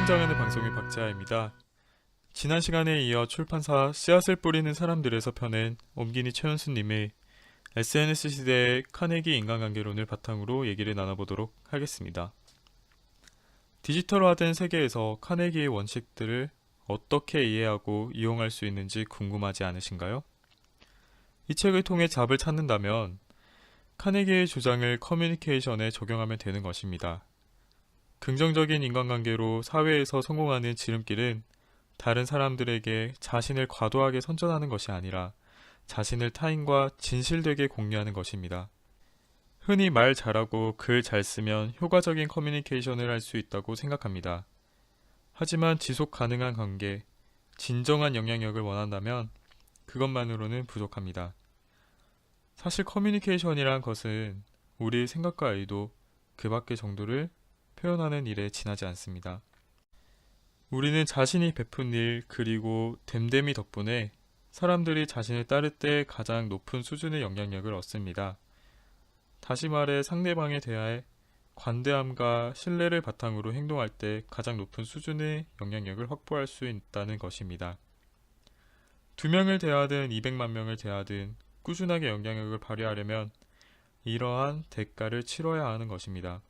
성장하는 방송의 박재하입니다. 지난 시간에 이어 출판사 씨앗을 뿌리는 사람들에서 펴낸 옴기니 최현수님의 SNS 시대의 카네기 인간관계론을 바탕으로 얘기를 나눠보도록 하겠습니다. 디지털화된 세계에서 카네기의 원칙들을 어떻게 이해하고 이용할 수 있는지 궁금하지 않으신가요? 이 책을 통해 답을 찾는다면 카네기의 주장을 커뮤니케이션에 적용하면 되는 것입니다. 긍정적인 인간관계로 사회에서 성공하는 지름길은 다른 사람들에게 자신을 과도하게 선전하는 것이 아니라 자신을 타인과 진실되게 공유하는 것입니다. 흔히 말 잘하고 글 잘 쓰면 효과적인 커뮤니케이션을 할 수 있다고 생각합니다. 하지만 지속 가능한 관계, 진정한 영향력을 원한다면 그것만으로는 부족합니다. 사실 커뮤니케이션이란 것은 우리의 생각과 의도, 그 밖의 정도를 표현하는 일에 지나지 않습니다. 우리는 자신이 베푼 일 그리고 됨됨이 덕분에 사람들이 자신을 따를 때 가장 높은 수준의 영향력을 얻습니다. 다시 말해 상대방에 대해 관대함과 신뢰를 바탕으로 행동할 때 가장 높은 수준의 영향력을 확보할 수 있다는 것입니다. 2명을 대하든 200만 명을 대하든 꾸준하게 영향력을 발휘하려면 이러한 대가를 치러야 하는 것입니다.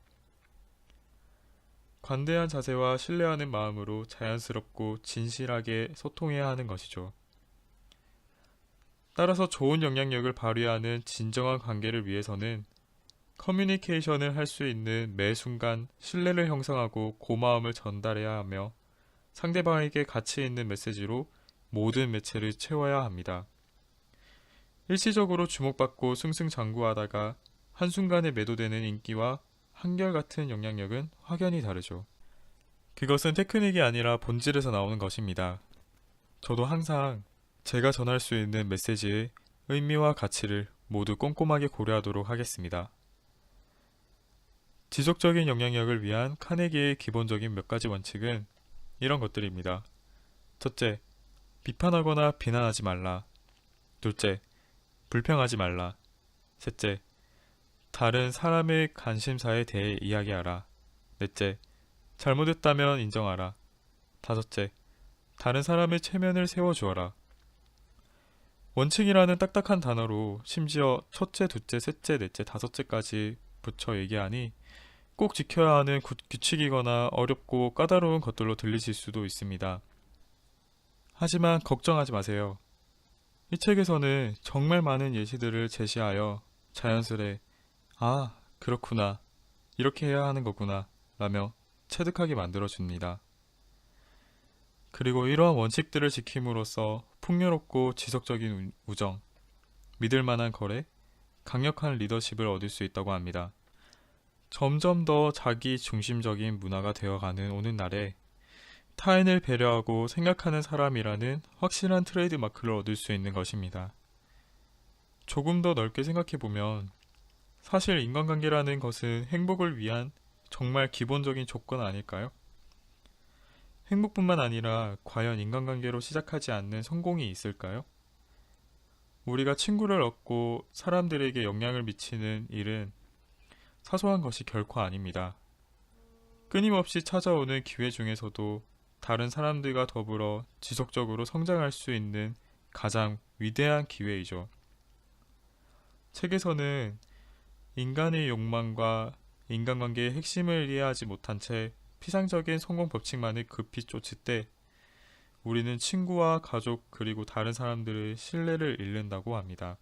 관대한 자세와 신뢰하는 마음으로 자연스럽고 진실하게 소통해야 하는 것이죠. 따라서 좋은 영향력을 발휘하는 진정한 관계를 위해서는 커뮤니케이션을 할 수 있는 매 순간 신뢰를 형성하고 고마움을 전달해야 하며 상대방에게 가치 있는 메시지로 모든 매체를 채워야 합니다. 일시적으로 주목받고 승승장구하다가 한순간에 매도되는 인기와 한결같은 영향력은 확연히 다르죠. 그것은 테크닉이 아니라 본질에서 나오는 것입니다. 저도 항상 제가 전할 수 있는 메시지의 의미와 가치를 모두 꼼꼼하게 고려하도록 하겠습니다. 지속적인 영향력을 위한 카네기의 기본적인 몇 가지 원칙은 이런 것들입니다. 첫째, 비판하거나 비난하지 말라. 둘째, 불평하지 말라. 셋째, 다른 사람의 관심사에 대해 이야기하라. 넷째, 잘못했다면 인정하라. 다섯째, 다른 사람의 체면을 세워주어라. 원칙이라는 딱딱한 단어로 심지어 첫째, 둘째, 셋째, 넷째, 다섯째까지 붙여 얘기하니 꼭 지켜야 하는 규칙이거나 어렵고 까다로운 것들로 들리실 수도 있습니다. 하지만 걱정하지 마세요. 이 책에서는 정말 많은 예시들을 제시하여 자연스레 아, 그렇구나. 이렇게 해야 하는 거구나. 라며 체득하게 만들어줍니다. 그리고 이러한 원칙들을 지킴으로써 풍요롭고 지속적인 우정, 믿을만한 거래, 강력한 리더십을 얻을 수 있다고 합니다. 점점 더 자기 중심적인 문화가 되어가는 오늘날에 타인을 배려하고 생각하는 사람이라는 확실한 트레이드 마크를 얻을 수 있는 것입니다. 조금 더 넓게 생각해보면 사실 인간관계라는 것은 행복을 위한 정말 기본적인 조건 아닐까요? 행복뿐만 아니라 과연 인간관계로 시작하지 않는 성공이 있을까요? 우리가 친구를 얻고 사람들에게 영향을 미치는 일은 사소한 것이 결코 아닙니다. 끊임없이 찾아오는 기회 중에서도 다른 사람들과 더불어 지속적으로 성장할 수 있는 가장 위대한 기회이죠. 책에서는 인간의 욕망과 인간관계의 핵심을 이해하지 못한 채 피상적인 성공 법칙만을 급히 쫓을 때 우리는 친구와 가족 그리고 다른 사람들의 신뢰를 잃는다고 합니다.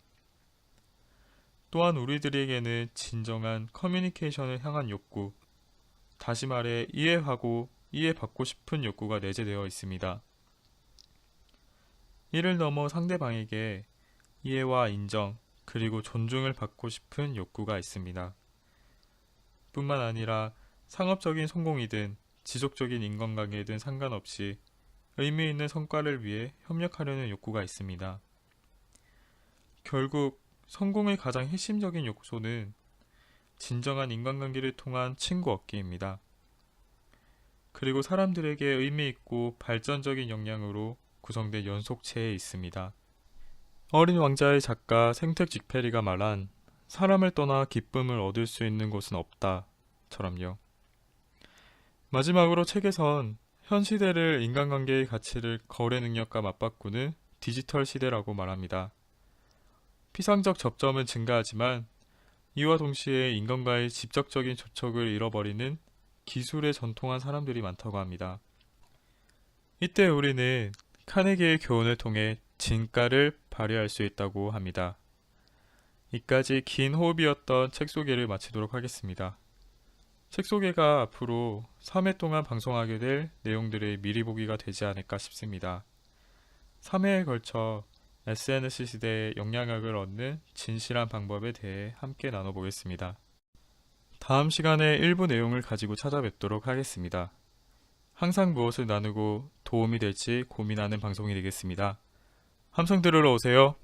또한 우리들에게는 진정한 커뮤니케이션을 향한 욕구, 다시 말해 이해하고 이해받고 싶은 욕구가 내재되어 있습니다. 이를 넘어 상대방에게 이해와 인정, 그리고 존중을 받고 싶은 욕구가 있습니다. 뿐만 아니라 상업적인 성공이든 지속적인 인간관계든 상관없이 의미 있는 성과를 위해 협력하려는 욕구가 있습니다. 결국 성공의 가장 핵심적인 요소는 진정한 인간관계를 통한 친구 얻기입니다. 그리고 사람들에게 의미 있고 발전적인 역량으로 구성된 연속체에 있습니다. 어린 왕자의 작가 생텍쥐페리가 말한 사람을 떠나 기쁨을 얻을 수 있는 곳은 없다 처럼요. 마지막으로 책에선 현 시대를 인간관계의 가치를 거래 능력과 맞바꾸는 디지털 시대라고 말합니다. 피상적 접점은 증가하지만 이와 동시에 인간과의 직접적인 접촉을 잃어버리는 기술에 전통한 사람들이 많다고 합니다. 이때 우리는 카네기의 교훈을 통해 진가를 발휘할 수 있다고 합니다. 이까지 긴 호흡이었던 책 소개를 마치도록 하겠습니다. 책 소개가 앞으로 3회 동안 방송하게 될 내용들의 미리 보기가 되지 않을까 싶습니다. 3회에 걸쳐 SNS 시대의 영향력을 얻는 진실한 방법에 대해 함께 나눠보겠습니다. 다음 시간에 일부 내용을 가지고 찾아뵙도록 하겠습니다. 항상 무엇을 나누고 도움이 될지 고민하는 방송이 되겠습니다. 함성 들으러 오세요.